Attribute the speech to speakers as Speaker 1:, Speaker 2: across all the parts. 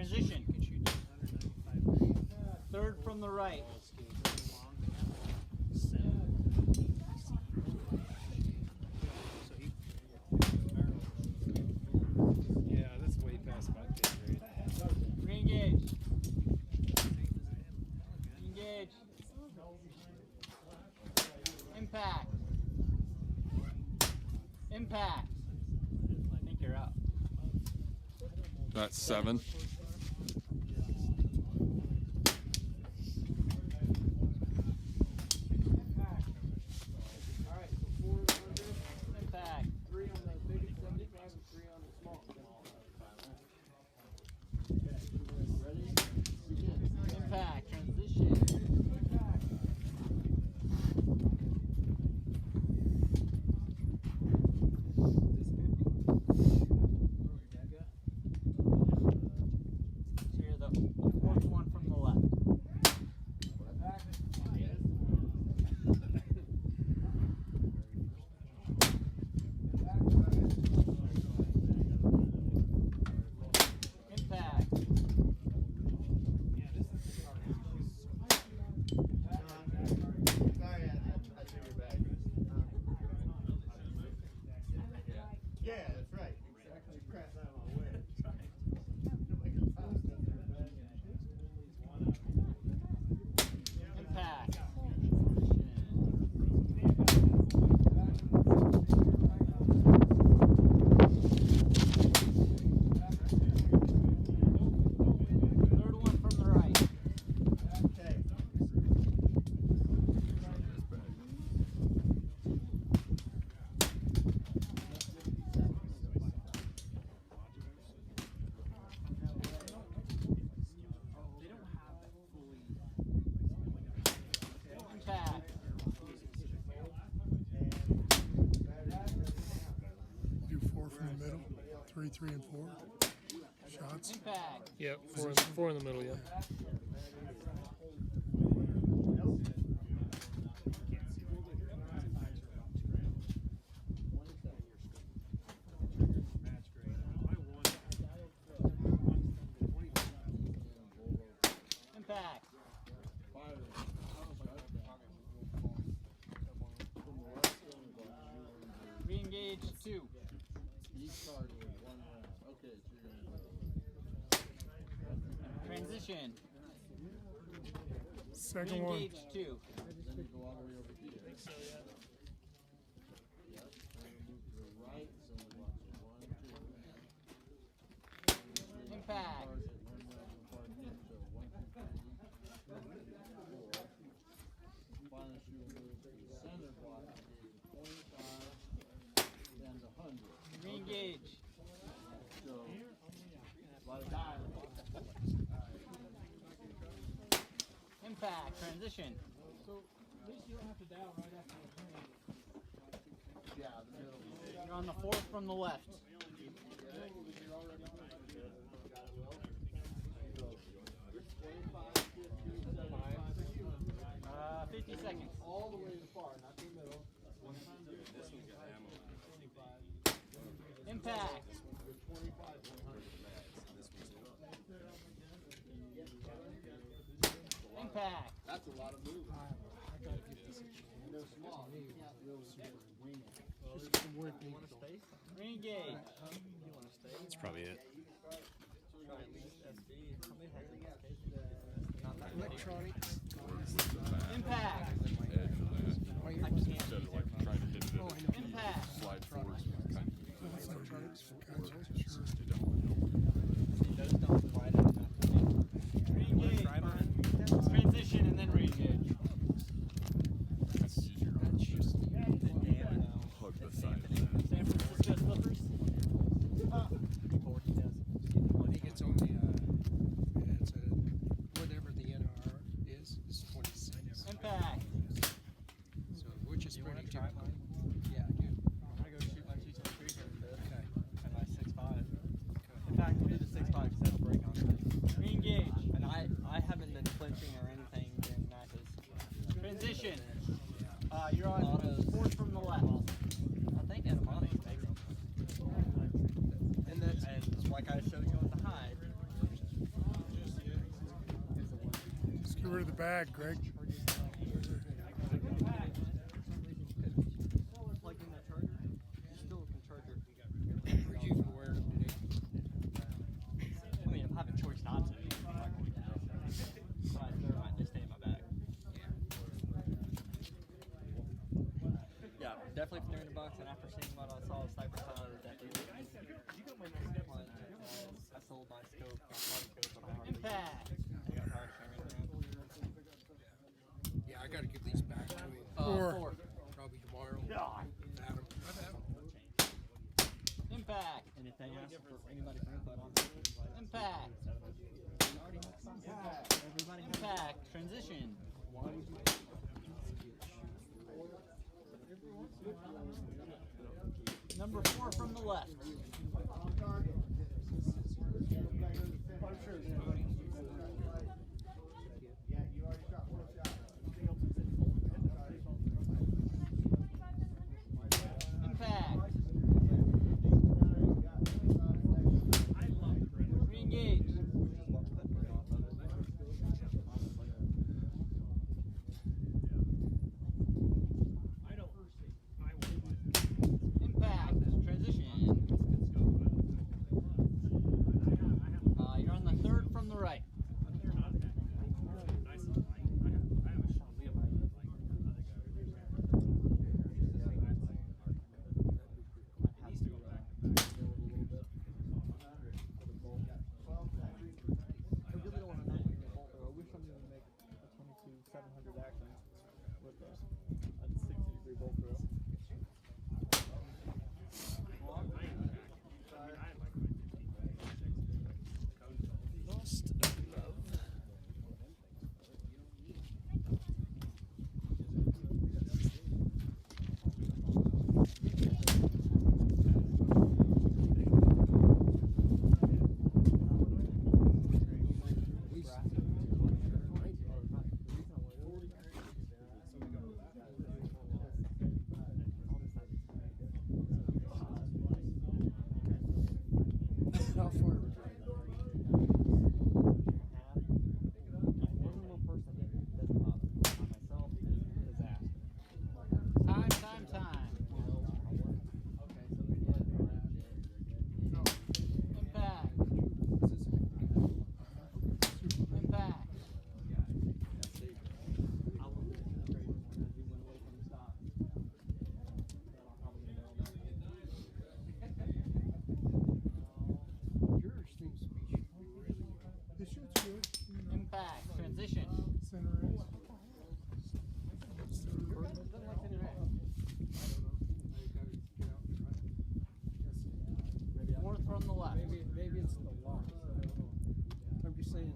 Speaker 1: Transition. Third from the right.
Speaker 2: Yeah, that's way past my pay grade.
Speaker 1: Re-engage. Engage. Impact. Impact. I think you're up.
Speaker 3: That's 7.
Speaker 4: Alright, so 4 is under.
Speaker 1: Impact.
Speaker 4: 3 on the biggest 75 and 3 on the small. Ready? Begin.
Speaker 1: Impact. Transition. So you're the fourth one from the left. Impact.
Speaker 4: Sorry, I took your bag. Yeah, that's right. Exactly. Crap out of my way.
Speaker 1: Impact. Third one from the right.
Speaker 4: Okay.
Speaker 1: Impact.
Speaker 5: Do 4 from the middle, 3, 3, and 4. Shots.
Speaker 1: Impact.
Speaker 2: Yep, 4 in the middle, yeah.
Speaker 1: Impact. Re-engage 2.
Speaker 4: Each card is 1 round. Okay, so you're gonna
Speaker 1: Transition.
Speaker 5: Second one.
Speaker 1: Re-engage 2.
Speaker 4: then you go all the way over here. I think so, yeah. Yep. Then you move to the right, so we watch it. 1, 2.
Speaker 1: Impact.
Speaker 4: Cards at 1 round apart again, so 1, 2, 3, 4. Finally, she will move to the center block and go to 25 and 100.
Speaker 1: Re-engage.
Speaker 4: So, let it die.
Speaker 1: Impact. Transition.
Speaker 4: So, at least you don't have to dial right after the turn. Yeah, the middle.
Speaker 1: You're on the fourth from the left.
Speaker 4: You're already got it, Will. So, 25, 50, 75 for you.
Speaker 1: 50 seconds.
Speaker 4: All the way to the far, not the middle. 100. This one's got ammo.
Speaker 1: Impact.
Speaker 4: 25, 100.
Speaker 1: Impact.
Speaker 4: That's a lot of movement. And they're small. You can't really wing it.
Speaker 1: Re-engage.
Speaker 3: That's probably it.
Speaker 5: Electronics.
Speaker 1: Impact.
Speaker 3: Edge of that. Instead of like trying to hit it at a
Speaker 1: Impact.
Speaker 3: slide forwards, kind of
Speaker 5: Electronics for concerts. Sure.
Speaker 3: you don't want to.
Speaker 1: Re-engage. Transition and then re-engage.
Speaker 3: That's easier on just hug the side of it.
Speaker 1: San Francisco Clippers.
Speaker 6: I think it's only it's a whatever the NR is 26.
Speaker 1: Impact.
Speaker 6: So which is pretty typical. Yeah, I do.
Speaker 7: I'm gonna go shoot my 223 here.
Speaker 6: Okay.
Speaker 7: And my 6'5".
Speaker 5: over to the bag, Greg.
Speaker 6: Plug in that charger. You still can charge your. Where'd you even wear them today?
Speaker 1: I mean, I'm having a choice not to. So never mind, they stay in my bag. Yeah, definitely for during the box, and after seeing what I saw of Cyber Tyler, definitely. I sold my scope, my scope, but I hardly
Speaker 7: Impact.
Speaker 6: Yeah, I gotta give these back to him.
Speaker 5: Four.
Speaker 6: Probably tomorrow.
Speaker 7: God.
Speaker 6: Adam.
Speaker 7: Impact.
Speaker 1: Anything else for anybody for input on
Speaker 7: Impact.
Speaker 1: everybody?
Speaker 7: Impact. Transition. Number 4 from the left. Impact. Re-engage. Impact. Transition. You're on the 3rd from the right.
Speaker 6: How far?
Speaker 7: Time. Impact. Impact.
Speaker 6: Yours seems to be shooting really well.
Speaker 5: This shit's good. You know,
Speaker 7: Impact. Transition.
Speaker 5: center is.
Speaker 7: Fourth from the left.
Speaker 6: Maybe it's the lock. I'm just saying.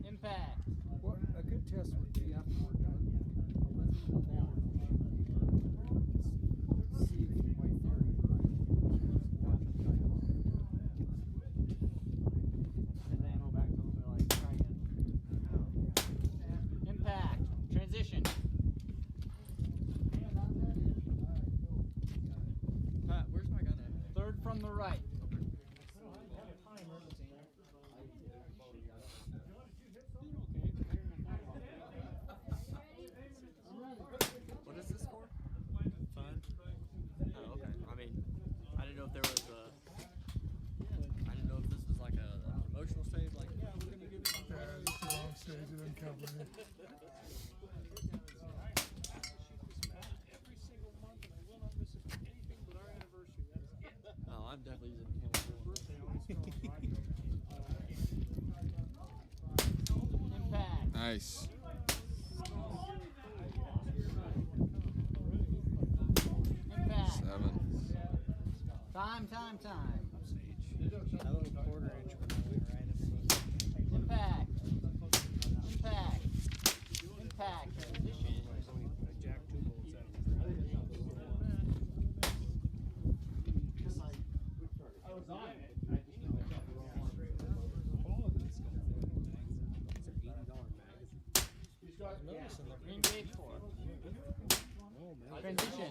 Speaker 7: Impact.
Speaker 6: What a good test would be after we're done. I'll let them down. See if my theory is right.
Speaker 7: Impact. Transition.
Speaker 1: Pat, where's my gun at?
Speaker 7: 3rd from the right.
Speaker 1: What is this for? Fun? Oh, okay. I mean, I didn't know if there was a. I didn't know if this was like a promotional stage. Like, yeah, we're gonna give it.
Speaker 5: It's the wrong stage. It doesn't cover it.
Speaker 1: Oh, I'm definitely using
Speaker 7: Impact.
Speaker 3: Nice.
Speaker 7: Impact.
Speaker 3: 7.
Speaker 7: Time.
Speaker 6: That little quarter inch when I went right
Speaker 7: Impact. Impact. Impact. Transition.
Speaker 2: I jacked 2 bolts out.
Speaker 7: Re-engage 4. Transition.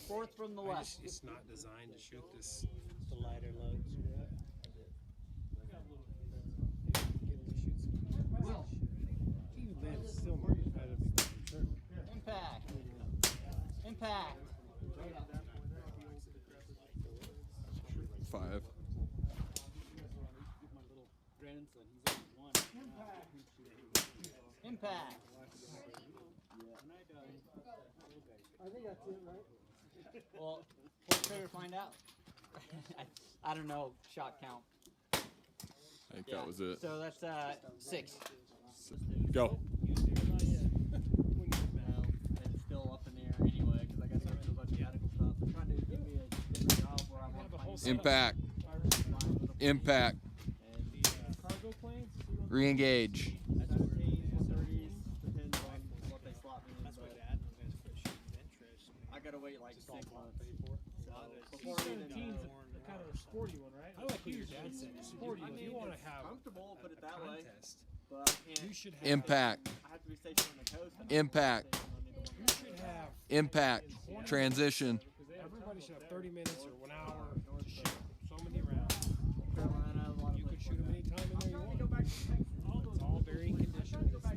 Speaker 7: 4th from the left.
Speaker 2: It's not designed to shoot this. The lighter loads.
Speaker 7: Impact.
Speaker 3: 5.
Speaker 7: Impact.
Speaker 4: I think that's it, right?
Speaker 7: Well, we'll try to find out. I don't know shot count.
Speaker 3: I think that was it.
Speaker 7: So that's 6.
Speaker 3: Go.
Speaker 1: Well, it's still up in the air anyway because I got to do a bunch of medical stuff. I'm trying to give me a different job where I want to find
Speaker 3: Impact. Impact.
Speaker 2: Cargo planes?
Speaker 3: Re-engage.
Speaker 1: 17s, 130s, depends on what they slot me in.
Speaker 2: That's what
Speaker 1: but
Speaker 2: Dad was for shooting interest.
Speaker 1: I gotta wait like 6 months. So before I even
Speaker 2: 17's
Speaker 1: know.
Speaker 2: the kind of sporty one, right? I like what your dad said. Sporty one. You want to have
Speaker 1: Comfortable, put it that way.
Speaker 2: contest.
Speaker 1: But I can't.
Speaker 2: You should have.
Speaker 3: Impact.
Speaker 1: I have to be stationed on the coast.
Speaker 3: Impact.
Speaker 2: You should have.
Speaker 3: Impact. Transition.
Speaker 2: Everybody should have 30 minutes or 1 hour to shoot so many rounds.
Speaker 1: Carolina, a lot of
Speaker 2: You could
Speaker 1: places
Speaker 2: shoot them
Speaker 1: like
Speaker 2: anytime in there you want. It's all varying conditions. It's not.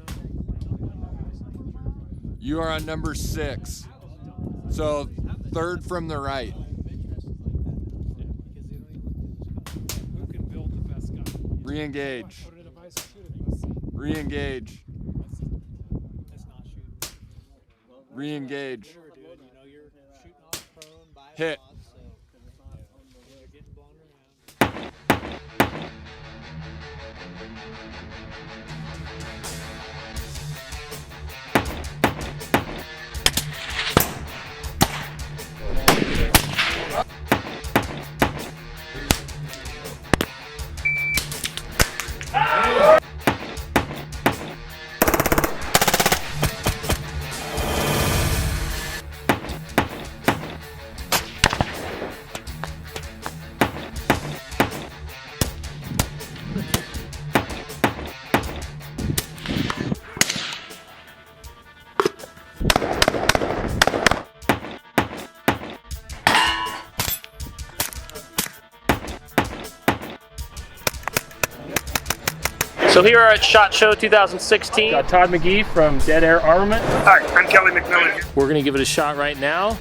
Speaker 3: You are on number 6. So 3rd from the right.
Speaker 2: Who can build the best gun?
Speaker 3: Re-engage.
Speaker 2: Put it in a device and shoot it. Let's see.
Speaker 3: Re-engage.
Speaker 2: That's not shooting.
Speaker 3: Re-engage.
Speaker 2: You know you're shooting off prone by
Speaker 3: Hit.
Speaker 2: they're getting blown around.
Speaker 8: So here are at SHOT Show 2016. Got Todd McGee from Dead Air Armament.
Speaker 9: Hi, I'm Kelly McMillan here.
Speaker 8: We're going to give it a shot right now.